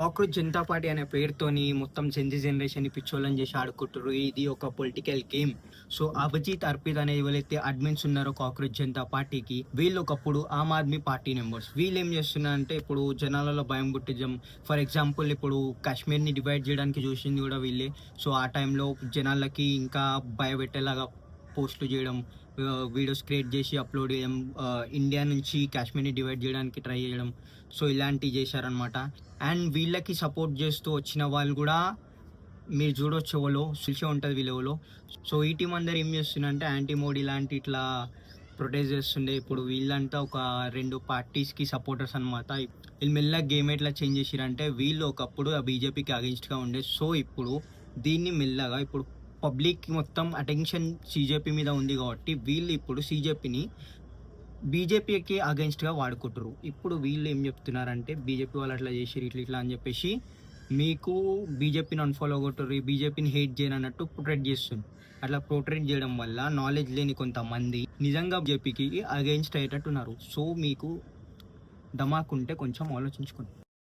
Cockroach Janata party అనే పేరుతోని మొత్తం జెన్‌జీ జనరేషన్‌ని పిచ్చోళ్ళని చేసి ఆడుకుంటుర్రు. ఇది ఒక political game. So, Abhijit, Arpit అనే ఎవరైతే అడ్మిన్స్ ఉన్నారో కాక్రోచ్ జనతా పార్టీకి, వీళ్ళు ఒకప్పుడు ఆమ్ ఆద్మీ పార్టీ మెంబర్స్. వీళ్ళేం చేస్తున్నారంటే ఇప్పుడు జనాలలో భయం పుట్టించడం. ఫర్ ఎగ్జాంపుల్ ఇప్పుడు కాశ్మీర్‌ని డివైడ్ చేయడానికి చూసింది కూడా వీళ్ళే. సో, ఆ టైంలో జనాలకి ఇంకా భయపెట్టేలాగా పోస్టులు చేయడం, వీడియోస్ క్రియేట్ చేసి అప్‌లోడ్ చేయడం, ఇండియా నుంచి కాశ్మీర్‌ని డివైడ్ చేయడానికి ట్రై చేయడం. సో, ఇలాంటివి చేశారనమాట. అండ్ వీళ్ళకి సపోర్ట్ చేస్తూ వచ్చిన వాళ్ళు కూడా మీరు చూడొచ్చు ఎవలో తెలిసే ఉంటుంది వీళ్ళెవలో. సో, ఈ టీమ్ అందరూ ఏం చేస్తుందంటే యాంటీ మోడీ లాంటి ఇట్లా ప్రొటెస్ట్ చేస్తుండే. ఇప్పుడు వీళ్ళంతా ఒక 2 పార్టీస్‌కి సపోర్టర్స్ అనమాట. వీళ్ళు మెల్లగా గేమ్ ఎట్లా చేంజ్ చేసిర్రంటే వీళ్ళు ఒకప్పుడు ఆ బీజేపీకి అగెయిన్స్ట్‌గా ఉండే. సో, ఇప్పుడు దీన్ని మెల్లగా ఇప్పుడు పబ్లిక్‌కి మొత్తం అటెన్షన్ సీజేపీ మీద ఉంది కాబట్టి వీళ్ళు ఇప్పుడు సీజేపీని బీజేపీకి అగెయిన్స్ట్‌గా వాడుకుంటుర్రు. ఇప్పుడు వీళ్ళు ఏం చెప్తున్నారంటే బీజేపీ వాళ్ళు అట్లా చేసిర్రు ఇట్లా ఇట్లా అని చెప్పేసి మీకు బీజేపీని అన్‌ఫాలో కొట్టుర్రి, బీజేపీని హేట్ చేయనన్నట్టు పోర్ట్రేట్ చేస్తుంది. అట్లా పోర్ట్రేట్ చేయడం వల్ల నాలెడ్జ్ లేని కొంతమంది నిజంగా బీజేపీకి అగెయిన్స్ట్ అయ్యేటట్టున్నారు. సో, మీకు దమాకుంటే కొంచెం ఆలోచించుకోండి.